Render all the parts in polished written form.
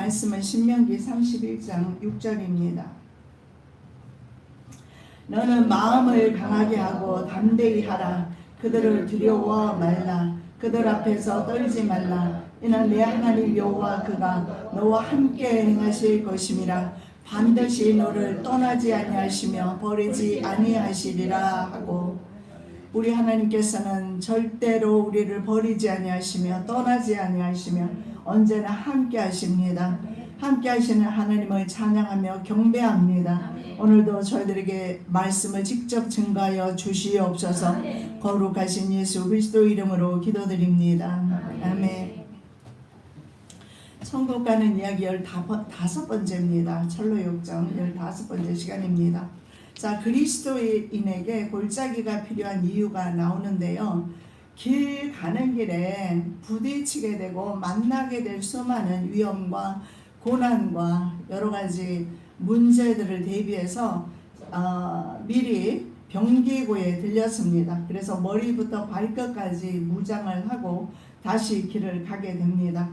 말씀은 신명기 31장 6절입니다. 너는 마음을 강하게 하고 담대히 하라. 그들을 두려워 말라. 그들 앞에서 떨지 말라. 이는 내 하나님 여호와 그가 너와 함께 행하실 것임이라. 반드시 너를 떠나지 아니하시며 버리지 아니하시리라 하고, 우리 하나님께서는 절대로 우리를 버리지 아니하시며 떠나지 아니하시며 언제나 함께 하십니다. 함께 하시는 하나님을 찬양하며 경배합니다. 오늘도 저희들에게 말씀을 직접 증거하여 주시옵소서. 거룩하신 예수 그리스도 이름으로 기도드립니다. 아멘. 천국 가는 이야기 15번째입니다. 철로역정 15번째 시간입니다. 자, 그리스도인에게 골짜기가 필요한 이유가 나오는데요. 길 가는 길에 부딪히게 되고 만나게 될 수많은 위험과 고난과 여러 가지 문제들을 대비해서 미리 병기고에 들렸습니다. 그래서 머리부터 발끝까지 무장을 하고 다시 길을 가게 됩니다.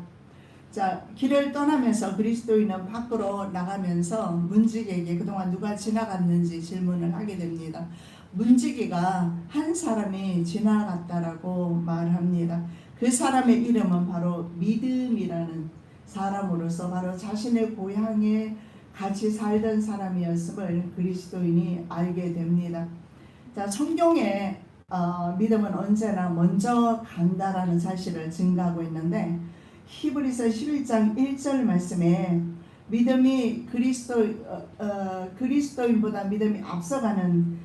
자, 길을 떠나면서 그리스도인은 밖으로 나가면서 문지기에게 그동안 누가 지나갔는지 질문을 하게 됩니다. 문지기가 한 사람이 지나갔다라고 말합니다. 그 사람의 이름은 바로 믿음이라는 사람으로서 바로 자신의 고향에 같이 살던 사람이었음을 그리스도인이 알게 됩니다. 자, 성경에 믿음은 언제나 먼저 간다라는 사실을 증거하고 있는데, 히브리서 11장 1절 말씀에 믿음이 그리스도인보다 믿음이 앞서가는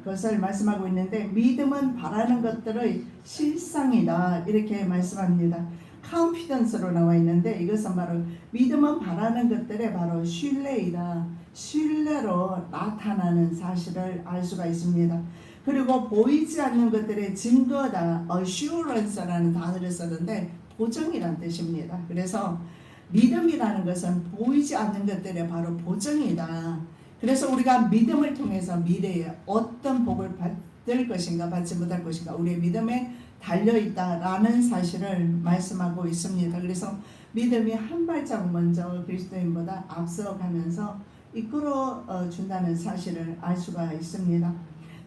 것을 말씀하고 있는데, 믿음은 바라는 것들의 실상이다 이렇게 말씀합니다. confidence로 나와 있는데, 이것은 바로 믿음은 바라는 것들의 바로 신뢰이다. 신뢰로 나타나는 사실을 알 수가 있습니다. 그리고 보이지 않는 것들의 증거다. assurance라는 단어를 썼는데 보증이란 뜻입니다. 그래서 믿음이라는 것은 보이지 않는 것들의 바로 보증이다. 그래서 우리가 믿음을 통해서 미래에 어떤 복을 받을 것인가 받지 못할 것인가 우리의 믿음에 달려있다라는 사실을 말씀하고 있습니다. 그래서 믿음이 한 발자국 먼저 그리스도인보다 앞서가면서 이끌어 준다는 사실을 알 수가 있습니다.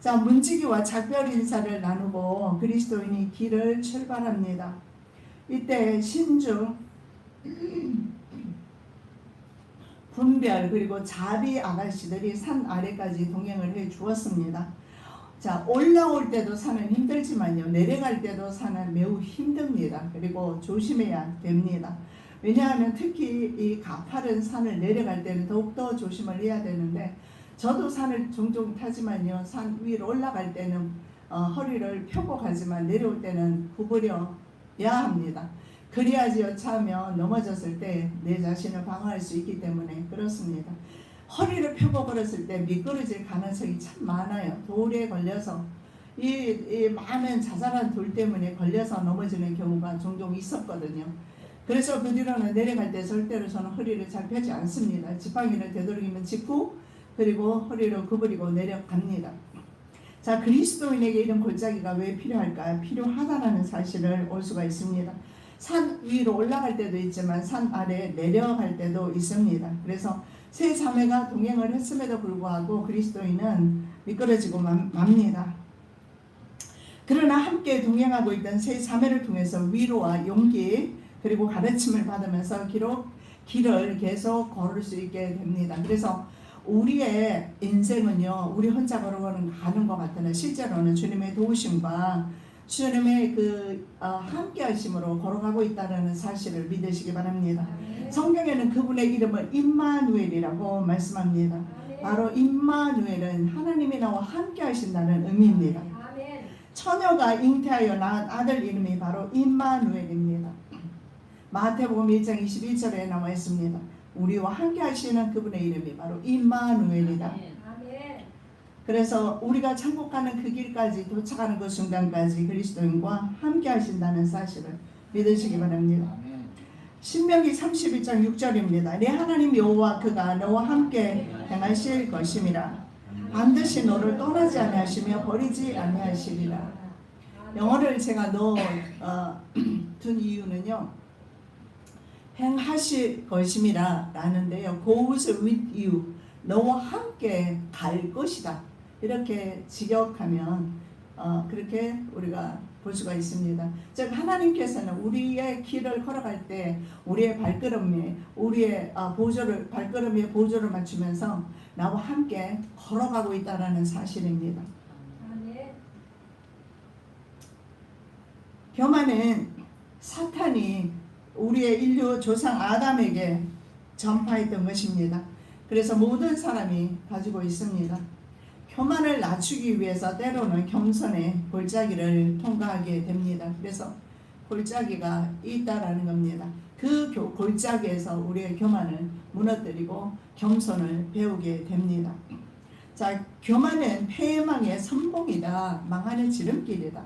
자, 문지기와 작별 인사를 나누고 그리스도인이 길을 출발합니다. 이때 신중, 분별 그리고 자비 아가씨들이 산 아래까지 동행을 해 주었습니다. 자, 올라올 때도 산은 힘들지만요, 내려갈 때도 산은 매우 힘듭니다. 그리고 조심해야 됩니다. 왜냐하면 특히 이 가파른 산을 내려갈 때는 더욱더 조심을 해야 되는데, 저도 산을 종종 타지만요, 산 위로 올라갈 때는 허리를 펴고 가지만 내려올 때는 구부려야 합니다. 그래야지 여차하면 넘어졌을 때 내 자신을 방어할 수 있기 때문에 그렇습니다. 허리를 펴고 걸었을 때 미끄러질 가능성이 참 많아요. 돌에 걸려서 이 많은 자잘한 돌 때문에 걸려서 넘어지는 경우가 종종 있었거든요. 그래서 그 뒤로는 내려갈 때 절대로 저는 허리를 잘 펴지 않습니다. 지팡이를 되도록이면 짚고 그리고 허리를 구부리고 내려갑니다. 자, 그리스도인에게 이런 골짜기가 왜 필요할까요? 필요하다는 사실을 알 수가 있습니다. 산 위로 올라갈 때도 있지만 산 아래 내려갈 때도 있습니다. 그래서 세 자매가 동행을 했음에도 불구하고 그리스도인은 미끄러지고 맙니다. 그러나 함께 동행하고 있던 세 자매를 통해서 위로와 용기 그리고 가르침을 받으면서 길을 계속 걸을 수 있게 됩니다. 그래서 우리의 인생은요, 우리 혼자 가는 것 같으나 실제로는 주님의 도우심과 주님의 함께 하심으로 걸어가고 있다는 사실을 믿으시기 바랍니다. 성경에는 그분의 이름을 임마누엘이라고 말씀합니다. 바로 임마누엘은 하나님이 나와 함께 하신다는 의미입니다. 처녀가 잉태하여 낳은 아들 이름이 바로 임마누엘입니다. 마태복음 1장 21절에 나와 있습니다. 우리와 함께 하시는 그분의 이름이 바로 임마누엘이다. 그래서 우리가 천국 가는 그 길까지 도착하는 그 순간까지 그리스도인과 함께 하신다는 사실을 믿으시기 바랍니다. 신명기 31장 6절입니다. 내 하나님 여호와 그가 너와 함께 행하실 것임이라. 반드시 너를 떠나지 아니하시며 버리지 아니하시리라. 영어를 제가 둔 이유는요, 행하실 것임이라 라는데요. goes with you. 너와 함께 갈 것이다. 이렇게 직역하면 그렇게 우리가 볼 수가 있습니다. 즉 하나님께서는 우리의 길을 걸어갈 때 우리의 발걸음에 우리의 발걸음에 보조를 맞추면서 나와 함께 걸어가고 있다라는 사실입니다. 교만은 사탄이 우리의 인류 조상 아담에게 전파했던 것입니다. 그래서 모든 사람이 가지고 있습니다. 교만을 낮추기 위해서 때로는 겸손의 골짜기를 통과하게 됩니다. 그래서 골짜기가 있다라는 겁니다. 그 골짜기에서 우리의 교만을 무너뜨리고 겸손을 배우게 됩니다. 자, 교만은 패망의 선봉이다. 망하는 지름길이다.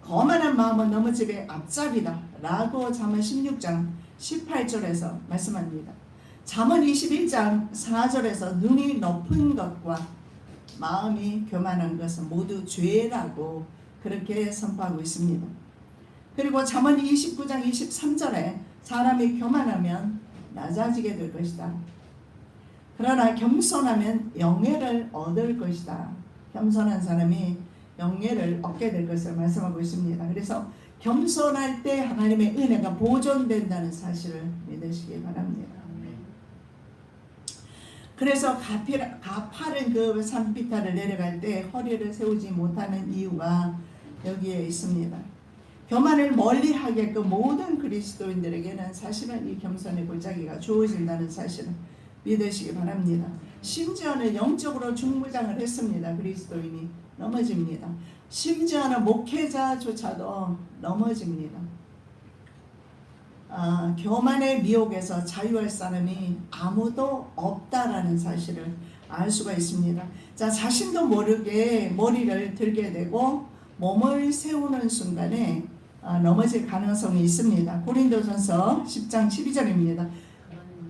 거만한 마음은 넘어짐의 앞잡이다 라고 잠언 16장 18절에서 말씀합니다. 잠언 21장 4절에서 눈이 높은 것과 마음이 교만한 것은 모두 죄라고 그렇게 선포하고 있습니다. 그리고 잠언 29장 23절에 사람이 교만하면 낮아지게 될 것이다. 그러나 겸손하면 영예를 얻을 것이다. 겸손한 사람이 영예를 얻게 될 것을 말씀하고 있습니다. 그래서 겸손할 때 하나님의 은혜가 보존된다는 사실을 믿으시기 바랍니다. 그래서 가파른 그 산비탈을 내려갈 때 허리를 세우지 못하는 이유가 여기에 있습니다. 교만을 멀리하게끔 모든 그리스도인들에게는 사실은 이 겸손의 골짜기가 주어진다는 사실을 믿으시기 바랍니다. 심지어는 영적으로 중무장을 했습니다. 그리스도인이 넘어집니다. 심지어는 목회자조차도 넘어집니다. 교만의 미혹에서 자유할 사람이 아무도 없다라는 사실을 알 수가 있습니다. 자, 자신도 모르게 머리를 들게 되고 몸을 세우는 순간에 넘어질 가능성이 있습니다. 고린도전서 10장 12절입니다.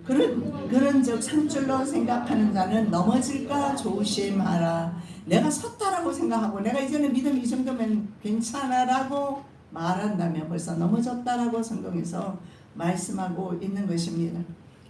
그런즉 산줄로 생각하는 자는 넘어질까 조심하라. 내가 섰다라고 생각하고 내가 이제는 믿음이 이 정도면 괜찮아라고 말한다면 벌써 넘어졌다라고 성경에서 말씀하고 있는 것입니다.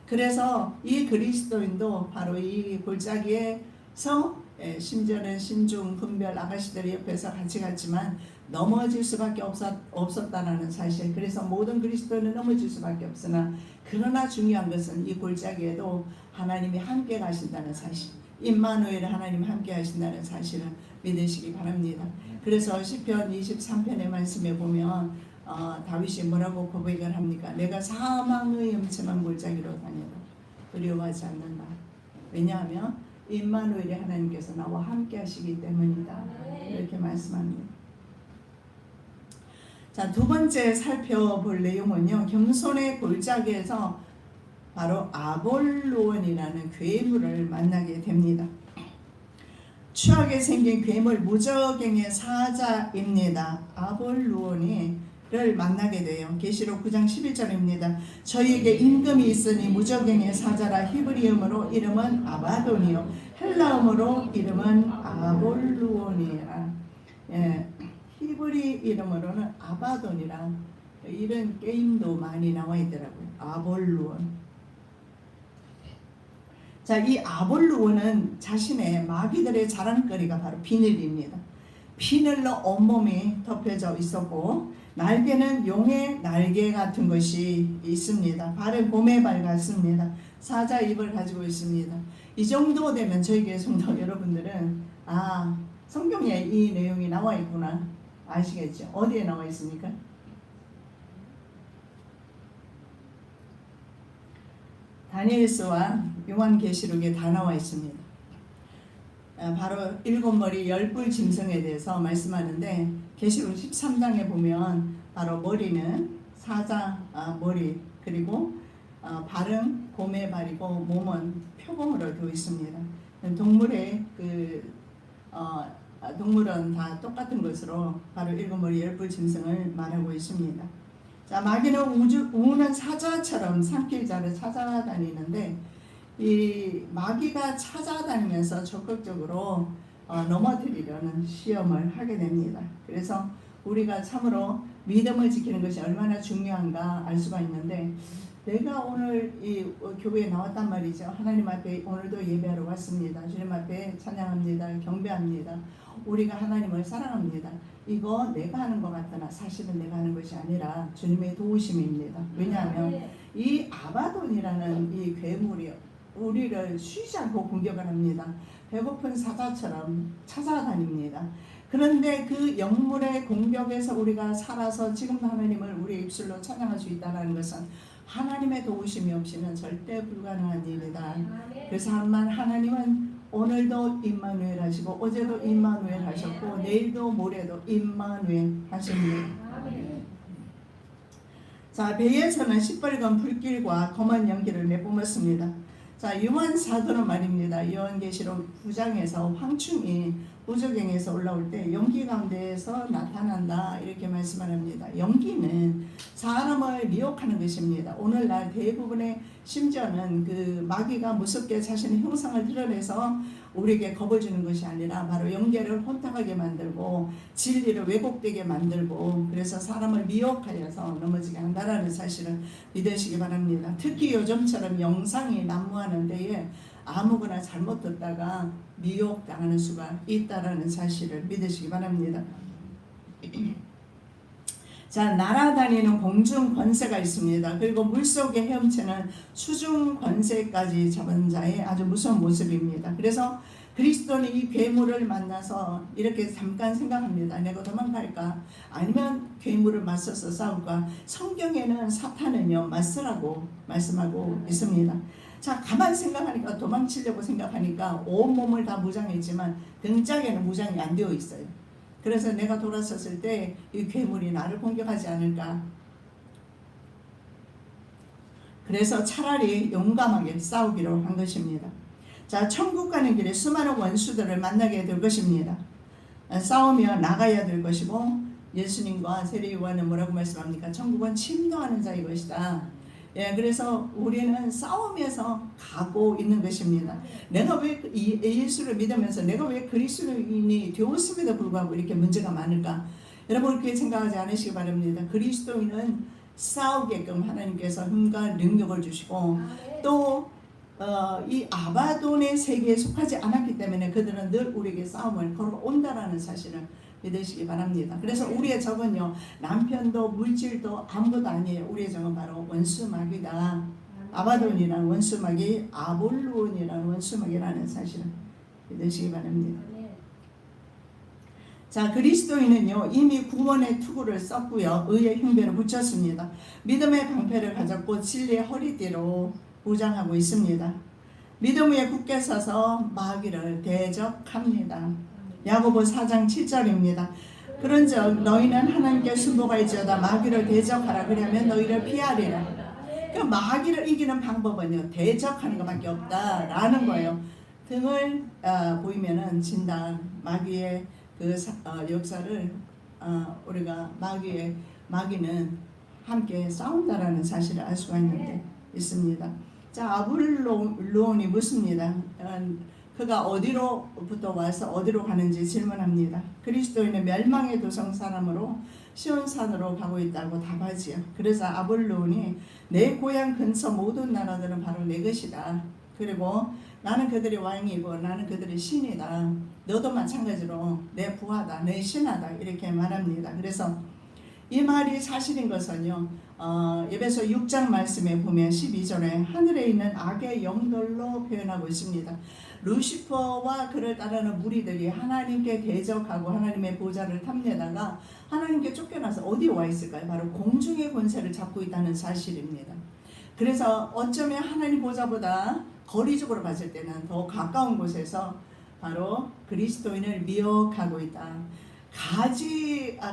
그래서 이 그리스도인도 바로 이 골짜기에서 심지어는 신중 분별 아가씨들이 옆에서 같이 갔지만 넘어질 수밖에 없었다라는 사실. 그래서 모든 그리스도인은 넘어질 수밖에 없으나 그러나 중요한 것은 이 골짜기에도 하나님이 함께 가신다는 사실, 임마누엘 하나님 함께 하신다는 사실을 믿으시기 바랍니다. 그래서 시편 23편의 말씀에 보면 다윗이 뭐라고 고백을 합니까? 내가 사망의 음침한 골짜기로 다녀도 두려워하지 않는다. 왜냐하면 임마누엘의 하나님께서 나와 함께 하시기 때문이다. 이렇게 말씀합니다. 자, 두 번째 살펴볼 내용은요, 겸손의 골짜기에서 바로 아볼로원이라는 괴물을 만나게 됩니다. 추하게 생긴 괴물 무저갱의 사자입니다. 아볼로원을 만나게 돼요. 계시록 9장 11절입니다. 저희에게 임금이 있으니 무저갱의 사자라. 히브리음으로 이름은 아바돈이요 헬라음으로 이름은 아볼로원이라. 히브리 이름으로는 아바돈이라 이런 게임도 많이 나와 있더라고요. 아볼루온. 자, 이 아볼루온은 자신의 마귀들의 자랑거리가 바로 비늘입니다. 비늘로 온몸이 덮여져 있었고 날개는 용의 날개 같은 것이 있습니다. 발은 곰의 발 같습니다. 사자 입을 가지고 있습니다. 이 정도 되면 저희 성도 여러분들은 성경에 이 내용이 나와 있구나 아시겠죠? 어디에 나와 있습니까? 다니엘서와 요한계시록에 다 나와 있습니다. 바로 일곱 머리 열불 짐승에 대해서 말씀하는데 계시록 13장에 보면 바로 머리는 사자 머리, 그리고 발은 곰의 발이고 몸은 표범으로 되어 있습니다. 동물의 동물은 다 똑같은 것으로 바로 일곱 머리 열불 짐승을 말하고 있습니다. 자, 마귀는 우는 사자처럼 산길자를 찾아다니는데 이 마귀가 찾아다니면서 적극적으로 넘어뜨리려는 시험을 하게 됩니다. 그래서 우리가 참으로 믿음을 지키는 것이 얼마나 중요한가 알 수가 있는데 내가 오늘 이 교회에 나왔단 말이죠. 하나님 앞에 오늘도 예배하러 왔습니다. 주님 앞에 찬양합니다. 경배합니다. 우리가 하나님을 사랑합니다. 이거 내가 하는 것 같으나 사실은 내가 하는 것이 아니라 주님의 도우심입니다. 왜냐하면 이 아바돈이라는 이 괴물이 우리를 쉬지 않고 공격을 합니다. 배고픈 사자처럼 찾아다닙니다. 그런데 그 영물의 공격에서 우리가 살아서 지금도 하나님을 우리의 입술로 찬양할 수 있다는 것은 하나님의 도우심이 없이는 절대 불가능한 일이다. 그래서 하나님은 오늘도 임마누엘 하시고 어제도 임마누엘 하셨고 내일도 모레도 임마누엘 하십니다. 자, 배에서는 시뻘건 불길과 검은 연기를 내뿜었습니다. 자, 요한 사도는 말입니다. 요한계시록 9장에서 황충이 우주경에서 올라올 때 연기 가운데에서 나타난다 이렇게 말씀을 합니다. 연기는 사람을 미혹하는 것입니다. 오늘날 대부분의 심지어는 그 마귀가 무섭게 자신의 형상을 드러내서 우리에게 겁을 주는 것이 아니라 바로 영계를 혼탁하게 만들고 진리를 왜곡되게 만들고 그래서 사람을 미혹하여서 넘어지게 한다는 사실을 믿으시기 바랍니다. 특히 요즘처럼 영상이 난무하는 데에 아무거나 잘못 듣다가 미혹당하는 수가 있다는 사실을 믿으시기 바랍니다. 자, 날아다니는 공중 권세가 있습니다. 그리고 물속에 헤엄치는 수중 권세까지 잡은 자의 아주 무서운 모습입니다. 그래서 그리스도는 이 괴물을 만나서 이렇게 잠깐 생각합니다. 내가 도망갈까? 아니면 괴물을 맞서서 싸울까? 성경에는 사탄은요 맞서라고 말씀하고 있습니다. 자, 가만 생각하니까 도망치려고 생각하니까 온몸을 다 무장했지만 등짝에는 무장이 안 되어 있어요. 그래서 내가 돌아섰을 때 이 괴물이 나를 공격하지 않을까. 그래서 차라리 용감하게 싸우기로 한 것입니다. 자, 천국 가는 길에 수많은 원수들을 만나게 될 것입니다. 싸우며 나가야 될 것이고 예수님과 세례요한은 뭐라고 말씀합니까? 천국은 침노하는 자의 것이다. 예, 그래서 우리는 싸우면서 가고 있는 것입니다. 내가 왜 예수를 믿으면서 내가 왜 그리스도인이 되었음에도 불구하고 이렇게 문제가 많을까? 여러분 그렇게 생각하지 않으시기 바랍니다. 그리스도인은 싸우게끔 하나님께서 힘과 능력을 주시고 또 이 아바돈의 세계에 속하지 않았기 때문에 그들은 늘 우리에게 싸움을 걸어온다라는 사실을 믿으시기 바랍니다. 그래서 우리의 적은요 남편도 물질도 아무것도 아니에요. 우리의 적은 바로 원수마귀다. 아바돈이라는 원수마귀, 아볼론이라는 원수마귀라는 사실을 믿으시기 바랍니다. 자, 그리스도인은요 이미 구원의 투구를 썼고요 의의 흉배를 붙였습니다. 믿음의 방패를 가졌고 진리의 허리띠로 무장하고 있습니다. 믿음 위에 굳게 서서 마귀를 대적합니다. 야고보 4장 7절입니다. 그런즉 너희는 하나님께 순복할지어다 마귀를 대적하라 그러면 너희를 피하리라. 그 마귀를 이기는 방법은요 대적하는 것밖에 없다라는 거예요. 등을 보이면은 진다. 마귀의 그 역사를 우리가 마귀는 함께 싸운다라는 사실을 알 수가 있습니다. 자, 아볼론이 묻습니다. 그가 어디로부터 와서 어디로 가는지 질문합니다. 그리스도인은 멸망의 도성 사람으로 시온산으로 가고 있다고 답하지요. 그래서 아볼론이 내 고향 근처 모든 나라들은 바로 내 것이다. 그리고 나는 그들의 왕이고 나는 그들의 신이다. 너도 마찬가지로 내 부하다, 내 신하다 이렇게 말합니다. 그래서 이 말이 사실인 것은요. 에베소 6장 말씀에 보면 12절에 하늘에 있는 악의 영들로 표현하고 있습니다. 루시퍼와 그를 따르는 무리들이 하나님께 대적하고 하나님의 보좌를 탐내다가 하나님께 쫓겨나서 어디에 와 있을까요? 바로 공중의 권세를 잡고 있다는 사실입니다. 그래서 어쩌면 하나님 보좌보다 거리적으로 봤을 때는 더 가까운 곳에서 바로 그리스도인을 미혹하고 있다.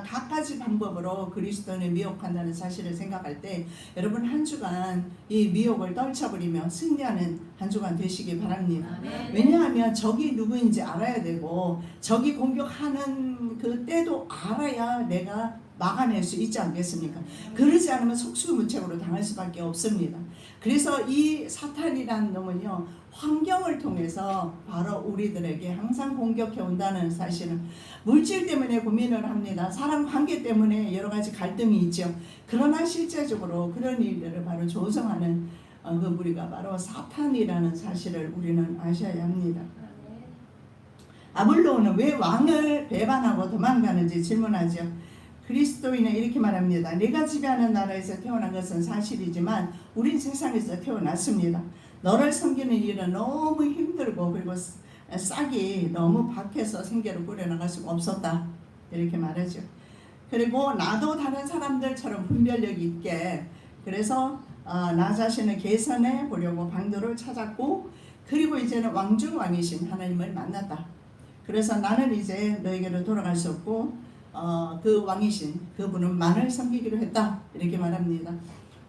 갖가지 방법으로 그리스도인을 미혹한다는 사실을 생각할 때 여러분 한 주간 이 미혹을 떨쳐버리며 승리하는 한 주간 되시기 바랍니다. 왜냐하면 적이 누구인지 알아야 되고 적이 공격하는 그 때도 알아야 내가 막아낼 수 있지 않겠습니까? 그러지 않으면 속수무책으로 당할 수밖에 없습니다. 그래서 이 사탄이라는 놈은요, 환경을 통해서 바로 우리들에게 항상 공격해 온다는 사실은, 물질 때문에 고민을 합니다. 사람 관계 때문에 여러 가지 갈등이 있죠. 그러나 실제적으로 그런 일들을 바로 조성하는 그 무리가 바로 사탄이라는 사실을 우리는 아셔야 합니다. 아볼로는 왜 왕을 배반하고 도망가는지 질문하죠. 그리스도인은 이렇게 말합니다. 내가 지배하는 나라에서 태어난 것은 사실이지만 우린 세상에서 태어났습니다. 너를 섬기는 일은 너무 힘들고 그리고 싹이 너무 박해서 생계를 꾸려나갈 수가 없었다. 이렇게 말하죠. 그리고 나도 다른 사람들처럼 분별력 있게 그래서 나 자신을 개선해 보려고 방도를 찾았고, 그리고 이제는 왕중왕이신 하나님을 만났다. 그래서 나는 이제 너에게로 돌아갈 수 없고 그 왕이신 그분은 만을 섬기기로 했다. 이렇게 말합니다.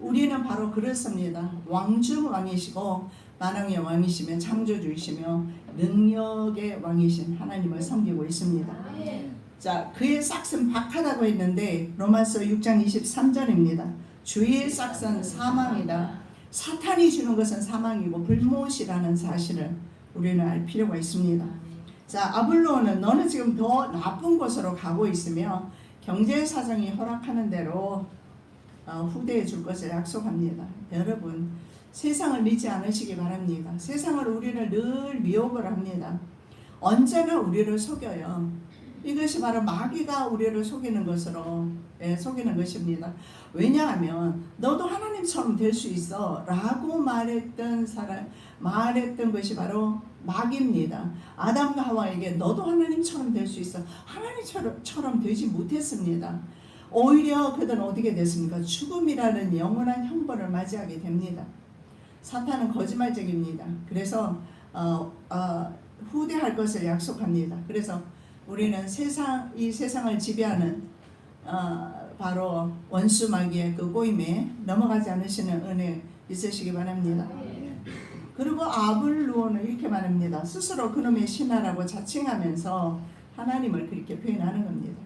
우리는 바로 그렇습니다. 왕중왕이시고 만왕의 왕이시며 창조주이시며 능력의 왕이신 하나님을 섬기고 있습니다. 자, 그의 싹은 박하다고 했는데 로마서 6장 23절입니다. 주의 싹은 사망이다. 사탄이 주는 것은 사망이고 불못이라는 사실을 우리는 알 필요가 있습니다. 자, 아볼로는 너는 지금 더 나쁜 곳으로 가고 있으며 경제 사정이 허락하는 대로 후대에 줄 것을 약속합니다. 여러분, 세상을 믿지 않으시기 바랍니다. 세상을 우리를 늘 미혹을 합니다. 언제나 우리를 속여요. 이것이 바로 마귀가 우리를 속이는 것으로 속이는 것입니다. 왜냐하면 너도 하나님처럼 될 수 있어 라고 말했던 것이 바로 마귀입니다. 아담과 하와에게 너도 하나님처럼 될 수 있어. 하나님처럼 되지 못했습니다. 오히려 그들은 어떻게 됐습니까? 죽음이라는 영원한 형벌을 맞이하게 됩니다. 사탄은 거짓말쟁입니다. 그래서 후대할 것을 약속합니다. 그래서 우리는 이 세상을 지배하는 바로 원수 마귀의 그 꼬임에 넘어가지 않으시는 은혜 있으시기 바랍니다. 그리고 아볼로는 이렇게 말합니다. 스스로 그놈의 신하라고 자칭하면서 하나님을 그렇게 표현하는 겁니다.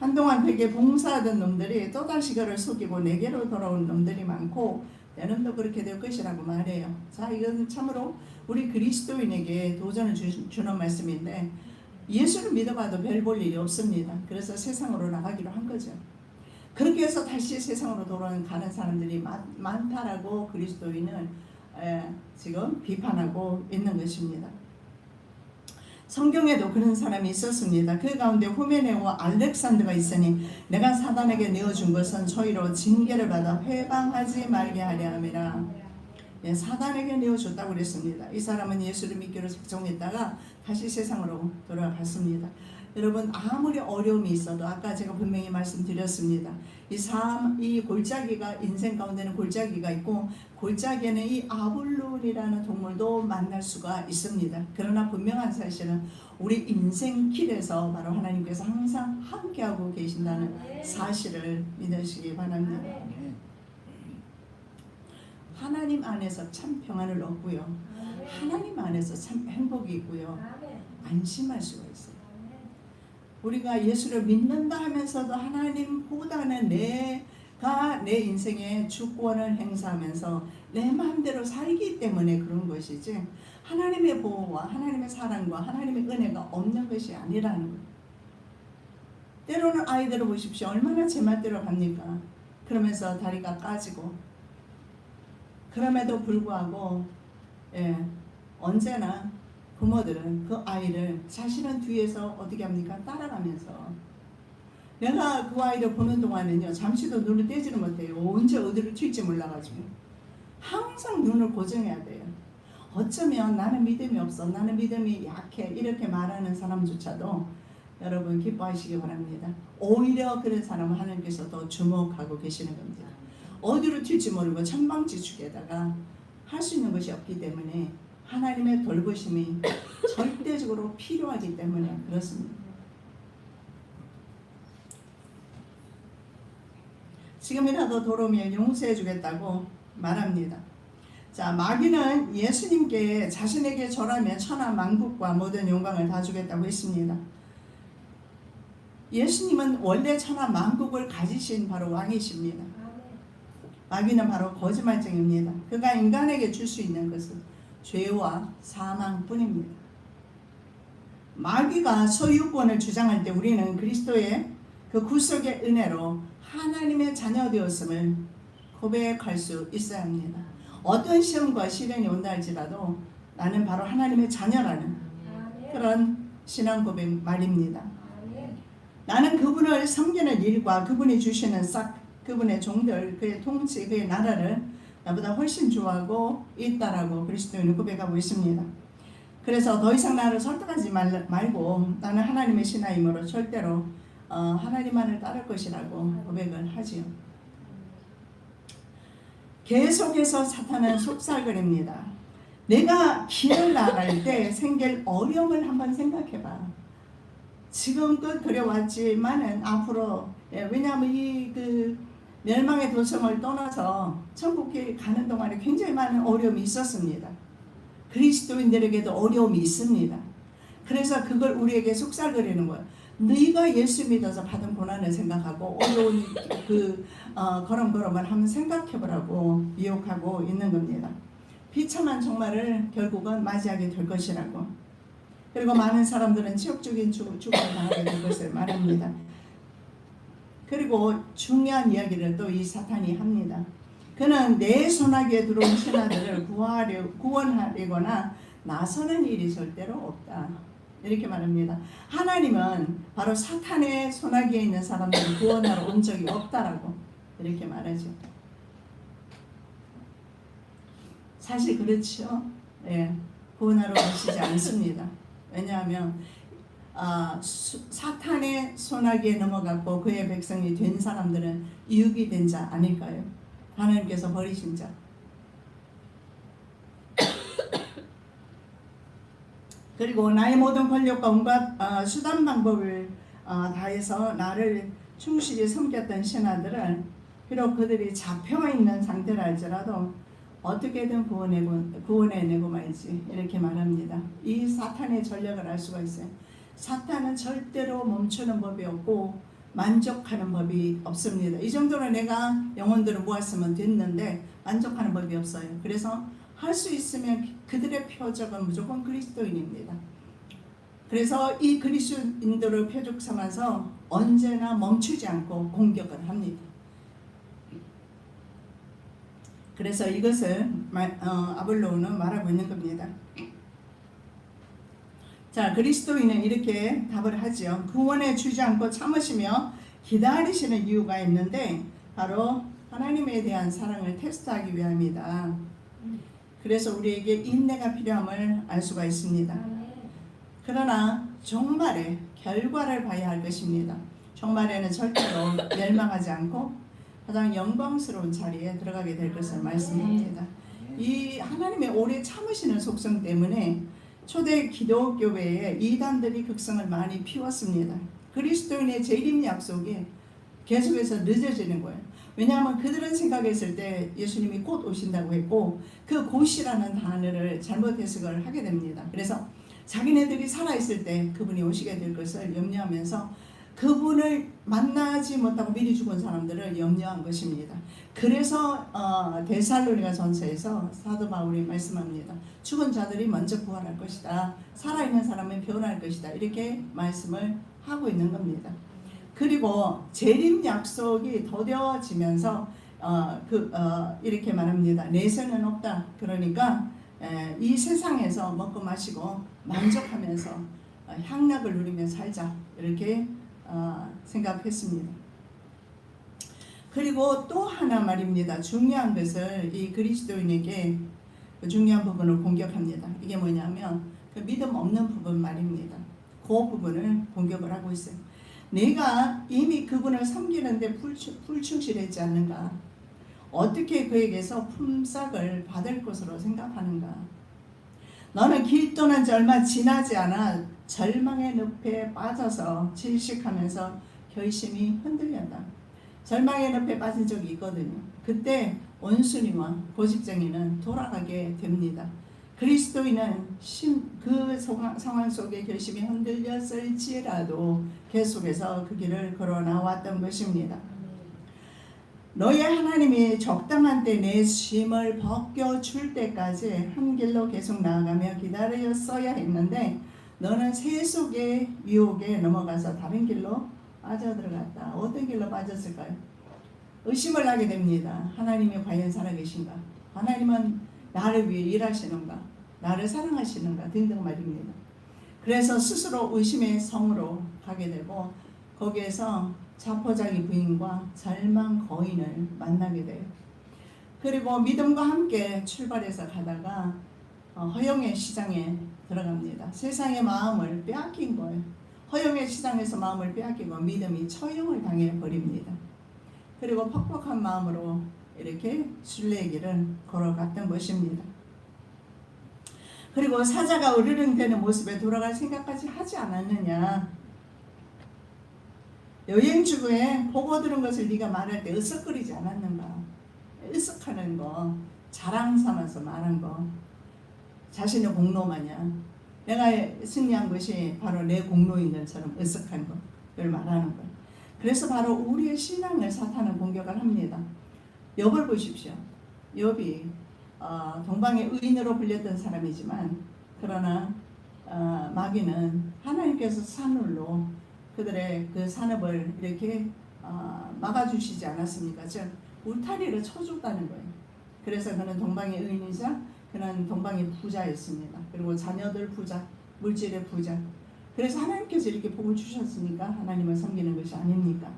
한동안 그에게 봉사하던 놈들이 또다시 그를 속이고 내게로 돌아온 놈들이 많고 내놈도 그렇게 될 것이라고 말해요. 자, 이건 참으로 우리 그리스도인에게 도전을 주는 말씀인데, 예수를 믿어봐도 별 볼 일이 없습니다. 그래서 세상으로 나가기로 한 거죠. 그렇게 해서 다시 세상으로 돌아가는 사람들이 많다라고 그리스도인은 지금 비판하고 있는 것입니다. 성경에도 그런 사람이 있었습니다. 그 가운데 후메네오와 알렉산더가 있으니 내가 사단에게 내어준 것은 저희로 징계를 받아 회방하지 말게 하려 함이라. 사단에게 내어줬다고 그랬습니다. 이 사람은 예수를 믿기로 작정했다가 다시 세상으로 돌아갔습니다. 여러분, 아무리 어려움이 있어도 아까 제가 분명히 말씀드렸습니다. 이 골짜기가, 인생 가운데는 골짜기가 있고 골짜기에는 이 아볼론이라는 동물도 만날 수가 있습니다. 그러나 분명한 사실은 우리 인생길에서 바로 하나님께서 항상 함께하고 계신다는 사실을 믿으시기 바랍니다. 하나님 안에서 참 평안을 얻고요, 하나님 안에서 참 행복이 있고요, 안심할 수가 있어요. 우리가 예수를 믿는다 하면서도 하나님보다는 내가 내 인생의 주권을 행사하면서 내 마음대로 살기 때문에 그런 것이지, 하나님의 보호와 하나님의 사랑과 하나님의 은혜가 없는 것이 아니라는 거예요. 때로는 아이들을 보십시오. 얼마나 제 말대로 갑니까? 그러면서 다리가 까지고, 그럼에도 불구하고 언제나 부모들은 그 아이를 자신은 뒤에서 어떻게 합니까? 따라가면서, 내가 그 아이를 보는 동안은요 잠시도 눈을 떼지를 못해요. 언제 어디로 튈지 몰라가지고 항상 눈을 고정해야 돼요. 어쩌면 나는 믿음이 없어, 나는 믿음이 약해, 이렇게 말하는 사람조차도 여러분 기뻐하시기 바랍니다. 오히려 그런 사람은 하나님께서 더 주목하고 계시는 겁니다. 어디로 튈지 모르고 천방지축에다가 할 수 있는 것이 없기 때문에 하나님의 돌보심이 절대적으로 필요하기 때문에 그렇습니다. 지금이라도 돌아오면 용서해 주겠다고 말합니다. 자, 마귀는 예수님께 자신에게 절하면 천하 만국과 모든 영광을 다 주겠다고 했습니다. 예수님은 원래 천하 만국을 가지신 바로 왕이십니다. 마귀는 바로 거짓말쟁이입니다. 그가 인간에게 줄 수 있는 것은 죄와 사망뿐입니다. 마귀가 소유권을 주장할 때 우리는 그리스도의 그 구속의 은혜로 하나님의 자녀 되었음을 고백할 수 있어야 합니다. 어떤 시험과 시련이 온다 할지라도 나는 바로 하나님의 자녀라는 그런 신앙 고백 말입니다. 나는 그분을 섬기는 일과 그분이 주시는 그분의 종들, 그의 통치, 그의 나라를 나보다 훨씬 좋아하고 있다라고 그리스도인은 고백하고 있습니다. 그래서 더 이상 나를 설득하지 말고 나는 하나님의 신하이므로 절대로 하나님만을 따를 것이라고 고백을 하지요. 계속해서 사탄은 속삭입니다. 내가 길을 나갈 때 생길 어려움을 한번 생각해봐. 지금껏 그려왔지만은 앞으로 왜냐하면 이 멸망의 도성을 떠나서 천국에 가는 동안에 굉장히 많은 어려움이 있었습니다. 그리스도인들에게도 어려움이 있습니다. 그래서 그걸 우리에게 속삭이는 거예요. 네가 예수 믿어서 받은 고난을 생각하고 어려운 걸음걸음을 한번 생각해보라고 미혹하고 있는 겁니다. 비참한 종말을 결국은 맞이하게 될 것이라고. 그리고 많은 사람들은 치욕적인 죽음을 당하게 될 것을 말합니다. 그리고 중요한 이야기를 또 이 사탄이 합니다. 그는 내 손아귀에 들어온 신하들을 구원하려거나 나서는 일이 절대로 없다. 이렇게 말합니다. 하나님은 바로 사탄의 손아귀에 있는 사람들을 구원하러 온 적이 없다라고 이렇게 말하죠. 사실 그렇죠. 예, 구원하러 오시지 않습니다. 왜냐하면 사탄의 손아귀에 넘어갔고 그의 백성이 된 사람들은 이육이 된 자 아닐까요? 하나님께서 버리신 자. 그리고 나의 모든 권력과 온갖 수단 방법을 다해서 나를 충실히 섬겼던 신하들은 비록 그들이 잡혀있는 상태라 할지라도 어떻게든 구원해내고 말지 이렇게 말합니다. 이 사탄의 전략을 알 수가 있어요. 사탄은 절대로 멈추는 법이 없고 만족하는 법이 없습니다. 이 정도로 내가 영혼들을 모았으면 됐는데 만족하는 법이 없어요. 그래서 할 수 있으면 그들의 표적은 무조건 그리스도인입니다. 그래서 이 그리스도인들을 표적 삼아서 언제나 멈추지 않고 공격을 합니다. 그래서 이것을 아볼로는 말하고 있는 겁니다. 자, 그리스도인은 이렇게 답을 하죠. 구원에 주지 않고 참으시며 기다리시는 이유가 있는데 바로 하나님에 대한 사랑을 테스트하기 위함이다. 그래서 우리에게 인내가 필요함을 알 수가 있습니다. 그러나 종말의 결과를 봐야 할 것입니다. 종말에는 절대로 멸망하지 않고 가장 영광스러운 자리에 들어가게 될 것을 말씀합니다. 이 하나님의 오래 참으시는 속성 때문에 초대 기독교회에 이단들이 극성을 많이 피웠습니다. 그리스도인의 재림 약속이 계속해서 늦어지는 거예요. 왜냐하면 그들은 생각했을 때 예수님이 곧 오신다고 했고 그 곧이라는 단어를 잘못 해석을 하게 됩니다. 그래서 자기네들이 살아있을 때 그분이 오시게 될 것을 염려하면서 그분을 만나지 못하고 미리 죽은 사람들을 염려한 것입니다. 그래서 데살로니가 전서에서 사도 바울이 말씀합니다. 죽은 자들이 먼저 부활할 것이다. 살아있는 사람은 변할 것이다. 이렇게 말씀을 하고 있는 겁니다. 그리고 재림 약속이 더뎌지면서 이렇게 말합니다. 내세는 없다. 그러니까 이 세상에서 먹고 마시고 만족하면서 향락을 누리며 살자. 이렇게 생각했습니다. 그리고 또 하나 말입니다. 중요한 것을 이 그리스도인에게 중요한 부분을 공격합니다. 이게 뭐냐면 그 믿음 없는 부분 말입니다. 그 부분을 공격을 하고 있어요. 내가 이미 그분을 섬기는데 불충실했지 않는가? 어떻게 그에게서 품삯을 받을 것으로 생각하는가? 너는 길 떠난 지 얼마 지나지 않아 절망의 늪에 빠져서 질식하면서 결심이 흔들렸다. 절망의 늪에 빠진 적이 있거든요. 그때 원수님과 고집쟁이는 돌아가게 됩니다. 그리스도인은 그 상황 속에 결심이 흔들렸을지라도 계속해서 그 길을 걸어 나왔던 것입니다. 너의 하나님이 적당한 때 내 짐을 벗겨줄 때까지 한 길로 계속 나아가며 기다렸어야 했는데 너는 세속의 유혹에 넘어가서 다른 길로 빠져들어갔다. 어떤 길로 빠졌을까요? 의심을 하게 됩니다. 하나님이 과연 살아계신가? 하나님은 나를 위해 일하시는가? 나를 사랑하시는가? 등등 말입니다. 그래서 스스로 의심의 성으로 가게 되고 거기에서 자포자기 부인과 절망 거인을 만나게 돼요. 그리고 믿음과 함께 출발해서 가다가 허영의 시장에 들어갑니다. 세상의 마음을 빼앗긴 거예요. 허영의 시장에서 마음을 빼앗기고 믿음이 처형을 당해 버립니다. 그리고 퍽퍽한 마음으로 이렇게 순례의 길을 걸어갔던 것입니다. 그리고 사자가 으르렁대는 모습에 돌아갈 생각까지 하지 않았느냐. 여행 중에 보고 들은 것을 네가 말할 때 으쓱거리지 않았는가. 으쓱하는 거, 자랑 삼아서 말한 거, 자신의 공로 마냥 내가 승리한 것이 바로 내 공로인 것처럼 으쓱한 것을 말하는 거. 그래서 바로 우리의 신앙을 사탄은 공격을 합니다. 욥을 보십시오. 욥이 동방의 의인으로 불렸던 사람이지만 그러나 마귀는 하나님께서 산울로 그들의 그 산업을 이렇게 막아주시지 않았습니까? 즉 울타리를 쳐줬다는 거예요. 그래서 그는 동방의 의인이자 그는 동방의 부자였습니다. 그리고 자녀들 부자, 물질의 부자. 그래서 하나님께서 이렇게 복을 주셨으니까 하나님을 섬기는 것이 아닙니까?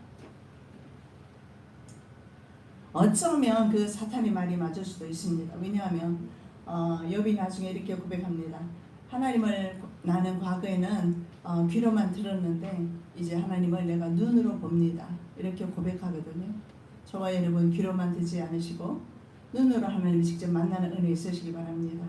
어쩌면 그 사탄의 말이 맞을 수도 있습니다. 왜냐하면 욥이 나중에 이렇게 고백합니다. 하나님을 나는 과거에는 귀로만 들었는데 이제 하나님을 내가 눈으로 봅니다. 이렇게 고백하거든요. 저와 여러분 귀로만 듣지 않으시고 눈으로 하나님을 직접 만나는 은혜 있으시기 바랍니다.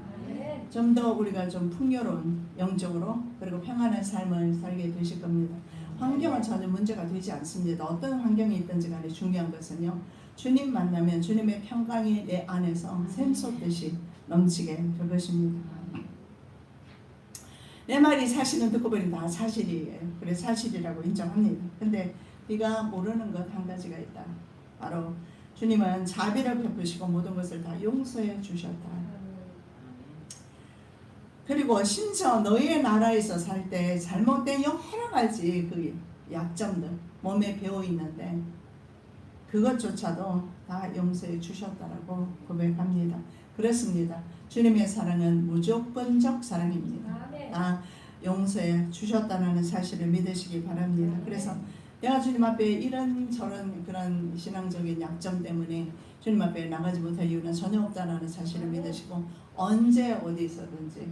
좀 더 우리가 좀 풍요로운 영적으로 그리고 평안한 삶을 살게 되실 겁니다. 환경은 전혀 문제가 되지 않습니다. 어떤 환경이 있든지 간에 중요한 것은요. 주님 만나면 주님의 평강이 내 안에서 샘솟듯이 넘치게 될 것입니다. 내 말이 사실은 듣고 보니 다 사실이에요. 그래 사실이라고 인정합니다. 근데 네가 모르는 것 한 가지가 있다. 바로 주님은 자비를 베푸시고 모든 것을 다 용서해 주셨다. 그리고 심지어 너의 나라에서 살 때 잘못된 여러 가지 그 약점들 몸에 배어 있는데 그것조차도 다 용서해 주셨다라고 고백합니다. 그렇습니다. 주님의 사랑은 무조건적 사랑입니다. 다 용서해 주셨다는 사실을 믿으시기 바랍니다. 그래서 내가 주님 앞에 이런저런 그런 신앙적인 약점 때문에 주님 앞에 나가지 못할 이유는 전혀 없다는 사실을 믿으시고 언제 어디서든지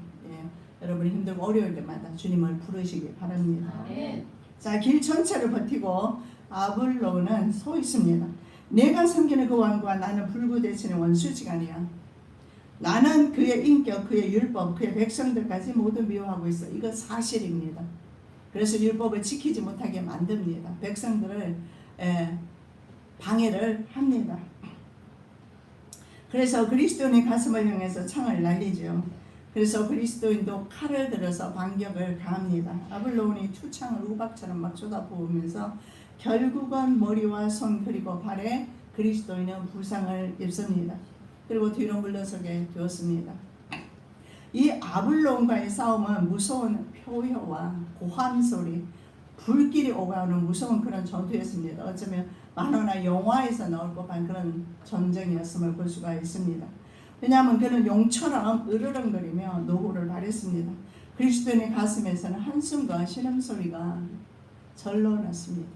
여러분이 힘들고 어려울 때마다 주님을 부르시기 바랍니다. 자, 길 전체를 버티고 아블론은 서 있습니다. 내가 섬기는 그 왕과 나는 불구대치는 원수지간이야. 나는 그의 인격, 그의 율법, 그의 백성들까지 모두 미워하고 있어. 이거 사실입니다. 그래서 율법을 지키지 못하게 만듭니다. 백성들을 방해를 합니다. 그래서 그리스도인의 가슴을 향해서 창을 날리죠. 그래서 그리스도인도 칼을 들어서 반격을 가합니다. 아블론이 투창을 우박처럼 막 쏟아부으면서 결국은 머리와 손 그리고 발에 그리스도인은 부상을 입습니다. 그리고 뒤로 물러서게 되었습니다. 이 아블론과의 싸움은 무서운 표효와 고함 소리, 불길이 오가는 무서운 그런 전투였습니다. 어쩌면 만화나 영화에서 나올 법한 그런 전쟁이었음을 볼 수가 있습니다. 왜냐하면 그는 용처럼 으르렁거리며 노고를 발했습니다. 그리스도인의 가슴에서는 한숨과 신음소리가 절로 났습니다.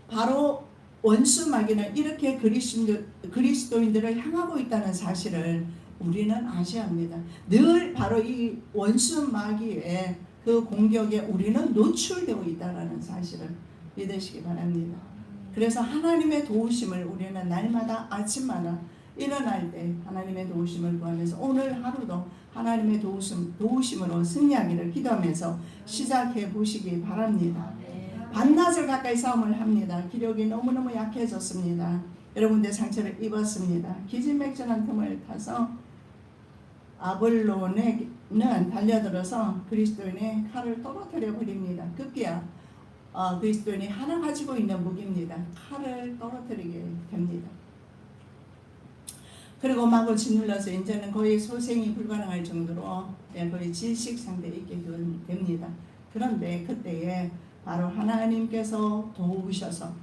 바로 원수 마귀는 이렇게 그리스도인들을 향하고 있다는 사실을 우리는 아셔야 합니다. 늘 바로 이 원수 마귀의 그 공격에 우리는 노출되어 있다는 사실을 믿으시기 바랍니다. 그래서 하나님의 도우심을 우리는 날마다 아침마다 일어날 때 하나님의 도우심을 구하면서 오늘 하루도 하나님의 도우심으로 승리하기를 기도하면서 시작해 보시기 바랍니다. 반나절 가까이 싸움을 합니다. 기력이 너무너무 약해졌습니다. 여러분들 상처를 입었습니다. 기진맥진한 틈을 타서 아블론은 달려들어서 그리스도인의 칼을 떨어뜨려 버립니다. 급기야 그리스도인이 하나 가지고 있는 무기입니다. 칼을 떨어뜨리게 됩니다. 그리고 마구 짓눌러서 이제는 거의 소생이 불가능할 정도로 거의 질식상태에 있게 됩니다. 그런데 그때에 바로 하나님께서 도우셔서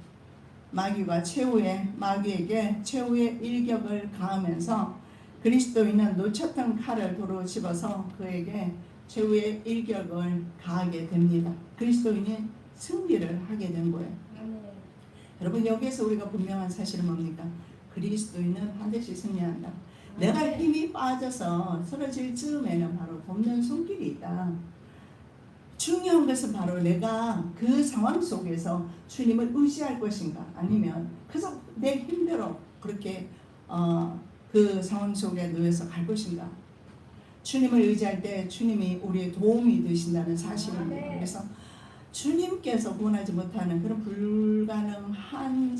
마귀에게 최후의 일격을 가하면서 그리스도인은 놓쳤던 칼을 도로 집어서 그에게 최후의 일격을 가하게 됩니다. 그리스도인이 승리를 하게 된 거예요. 여러분, 여기에서 우리가 분명한 사실은 뭡니까? 그리스도인은 반드시 승리한다. 내가 힘이 빠져서 쓰러질 즈음에는 바로 돕는 손길이 있다. 중요한 것은 바로 내가 그 상황 속에서 주님을 의지할 것인가, 아니면 그래서 내 힘대로 그렇게 그 상황 속에 놓여서 갈 것인가. 주님을 의지할 때 주님이 우리의 도움이 되신다는 사실입니다. 그래서 주님께서 구원하지 못하는 그런 불가능한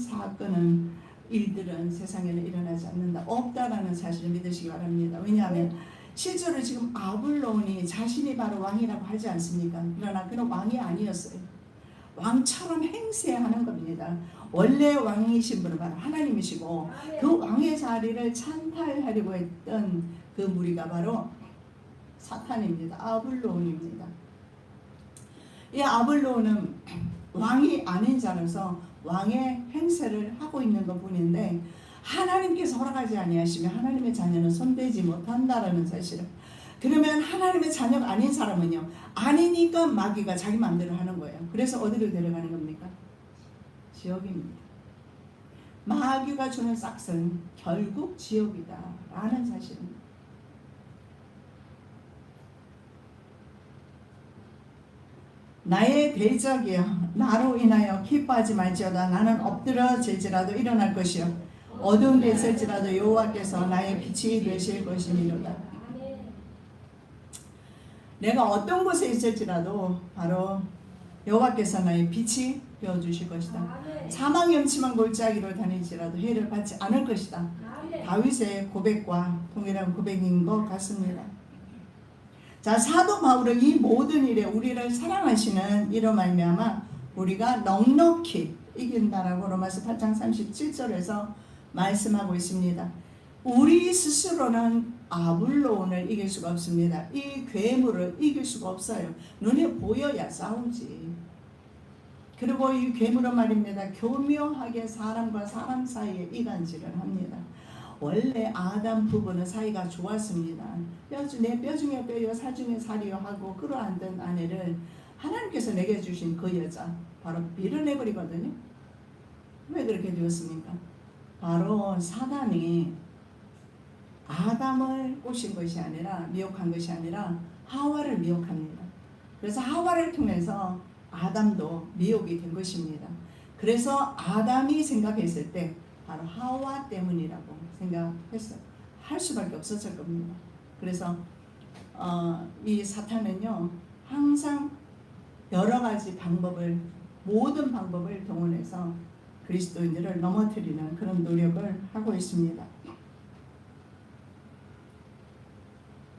일들은 세상에는 일어나지 않는다, 없다라는 사실을 믿으시기 바랍니다. 왜냐하면 실제로 지금 아블론이 자신이 바로 왕이라고 하지 않습니까? 그러나 그는 왕이 아니었어요. 왕처럼 행세하는 겁니다. 원래 왕이신 분은 바로 하나님이시고 그 왕의 자리를 찬탈하려고 했던 그 무리가 바로 사탄입니다. 아블론입니다. 이 아블론은 왕이 아닌 자로서 왕의 행세를 하고 있는 것뿐인데 하나님께서 허락하지 아니하시면 하나님의 자녀는 손대지 못한다라는 사실을. 그러면 하나님의 자녀가 아닌 사람은요, 아니니까 마귀가 자기 마음대로 하는 거예요. 그래서 어디로 데려가는 겁니까? 지옥입니다. 마귀가 주는 싹은 결국 지옥이다 라는 사실입니다. 나의 대적이여, 나로 인하여 기뻐하지 말지어다. 나는 엎드러질지라도 일어날 것이요, 어두운 데 있을지라도 여호와께서 나의 빛이 되실 것이니로다. 내가 어떤 곳에 있을지라도 바로 여호와께서 나의 빛이 되어주실 것이다. 사망의 음침한 골짜기로 다닐지라도 해를 받지 않을 것이다. 다윗의 고백과 동일한 고백인 것 같습니다. 자, 사도 바울은 이 모든 일에 우리를 사랑하시는 이로 말미암아 우리가 넉넉히 이긴다라고 로마서 8장 37절에서 말씀하고 있습니다. 우리 스스로는 아블론을 이길 수가 없습니다. 이 괴물을 이길 수가 없어요. 눈에 보여야 싸우지. 그리고 이 괴물은 말입니다, 교묘하게 사람과 사람 사이에 이간질을 합니다. 원래 아담 부부는 사이가 좋았습니다. 내 뼈 중에 뼈요 살 중에 살이요 하고 끌어안던 아내를 하나님께서 내게 주신 그 여자 바로 밀어내버리거든요. 왜 그렇게 되었습니까? 바로 사단이 아담을 꼬신 것이 아니라, 미혹한 것이 아니라 하와를 미혹합니다. 그래서 하와를 통해서 아담도 미혹이 된 것입니다. 그래서 아담이 생각했을 때 바로 하와 때문이라고 생각했어요. 할 수밖에 없었을 겁니다. 그래서 이 사탄은요, 항상 여러 가지 모든 방법을 동원해서 그리스도인들을 넘어뜨리는 그런 노력을 하고 있습니다.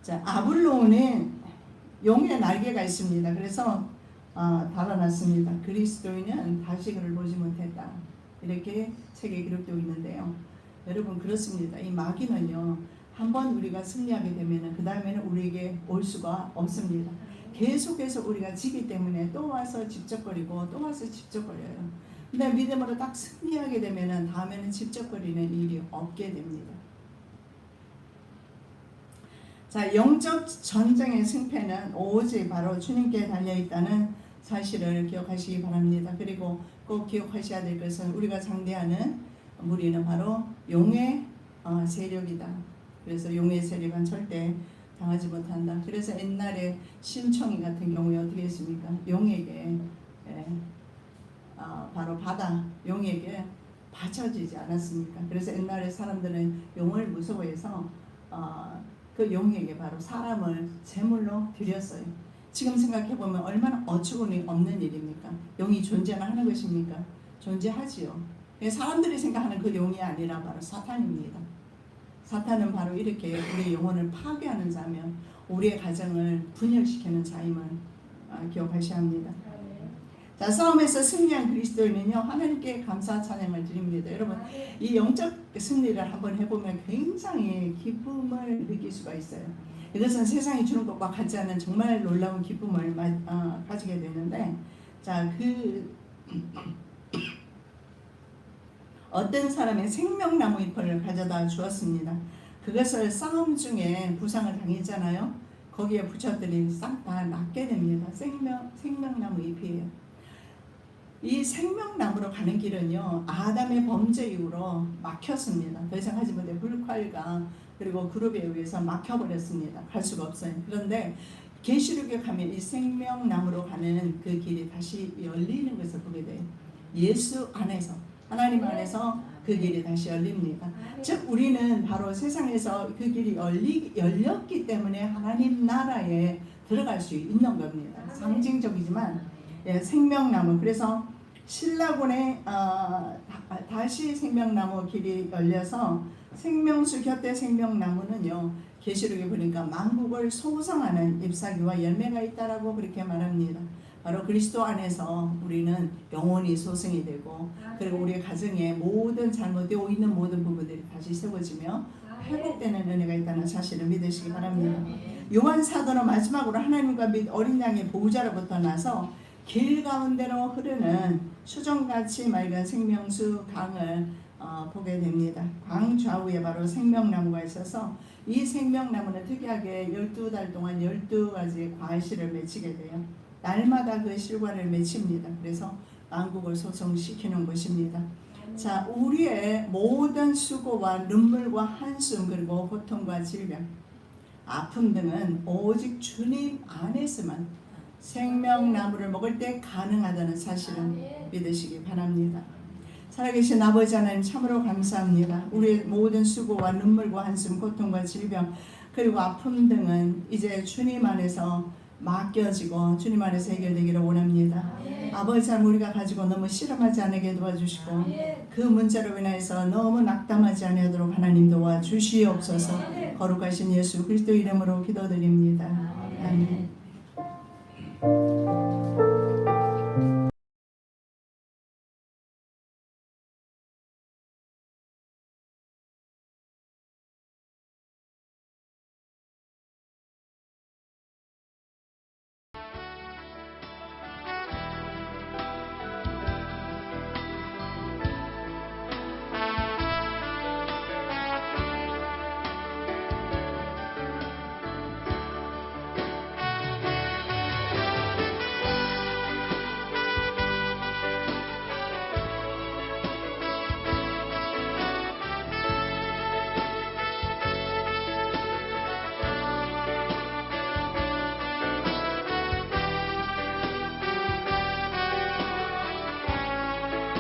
자, 아블론은 용의 날개가 있습니다. 그래서 달아났습니다. 그리스도인은 다시금을 보지 못했다, 이렇게 책에 기록되어 있는데요. 여러분, 그렇습니다. 이 마귀는요, 한번 우리가 승리하게 되면 그 다음에는 우리에게 올 수가 없습니다. 계속해서 우리가 지기 때문에 또 와서 집적거리고 또 와서 집적거려요. 근데 믿음으로 딱 승리하게 되면 다음에는 집적거리는 일이 없게 됩니다. 자, 영적 전쟁의 승패는 오직 바로 주님께 달려있다는 사실을 기억하시기 바랍니다. 그리고 꼭 기억하셔야 될 것은 우리가 상대하는 무리는 바로 용의 세력이다. 그래서 용의 세력은 절대 당하지 못한다. 그래서 옛날에 심청이 같은 경우에 어떻게 했습니까? 용에게 바로 바다 용에게 바쳐지지 않았습니까? 그래서 옛날에 사람들은 용을 무서워해서 그 용에게 바로 사람을 제물로 드렸어요. 지금 생각해보면 얼마나 어처구니 없는 일입니까? 용이 존재나 하는 것입니까? 존재하지요. 사람들이 생각하는 그 용이 아니라 바로 사탄입니다. 사탄은 바로 이렇게 우리의 영혼을 파괴하는 자며 우리의 가정을 분열시키는 자임을 기억하셔야 합니다. 자, 싸움에서 승리한 그리스도인은요 하나님께 감사 찬양을 드립니다. 여러분 이 영적 승리를 한번 해보면 굉장히 기쁨을 느낄 수가 있어요. 이것은 세상이 주는 것과 같지 않은 정말 놀라운 기쁨을 가지게 되는데, 자, 어떤 사람의 생명나무 잎을 가져다 주었습니다. 그것을 싸움 중에 부상을 당했잖아요. 거기에 붙였더니 싹 다 낫게 됩니다. 생명나무 잎이에요. 이 생명나무로 가는 길은요 아담의 범죄 이후로 막혔습니다. 더 이상 하지 못해 불활과 그리고 그룹에 의해서 막혀버렸습니다. 갈 수가 없어요. 그런데 계시록에 가면 이 생명나무로 가는 그 길이 다시 열리는 것을 보게 돼요. 예수 안에서, 하나님 안에서 그 길이 다시 열립니다. 즉 우리는 바로 세상에서 그 길이 열렸기 때문에 하나님 나라에 들어갈 수 있는 겁니다. 상징적이지만 생명나무, 그래서 신라곤에 다시 생명나무 길이 열려서 생명수 곁에 생명나무는요 계시록에 보니까 만국을 소성하는 잎사귀와 열매가 있다라고 그렇게 말합니다. 바로 그리스도 안에서 우리는 영원히 소생이 되고, 그리고 우리의 가정에 모든 잘못되어 있는 모든 부분들이 다시 세워지며 회복되는 은혜가 있다는 사실을 믿으시기 바랍니다. 요한 사도는 마지막으로 하나님과 및 어린 양의 보호자로부터 나서 길 가운데로 흐르는 수정같이 맑은 생명수 강을 보게 됩니다. 강 좌우에 바로 생명나무가 있어서 이 생명나무는 특이하게 12달 동안 12가지 과실을 맺히게 돼요. 날마다 그 실과를 맺힙니다. 그래서 만국을 소성시키는 것입니다. 자, 우리의 모든 수고와 눈물과 한숨, 그리고 고통과 질병, 아픔 등은 오직 주님 안에서만 생명나무를 먹을 때 가능하다는 사실을 믿으시기 바랍니다. 살아계신 아버지 하나님 참으로 감사합니다. 우리의 모든 수고와 눈물과 한숨, 고통과 질병, 그리고 아픔 등은 이제 주님 안에서 맡겨지고 주님 안에서 해결되기를 원합니다. 아버지 하나님, 우리가 가지고 너무 실험하지 않게 도와주시고 그 문제로 인해서 너무 낙담하지 않도록 하나님 도와주시옵소서. 거룩하신 예수 그리스도 이름으로 기도드립니다. 아멘.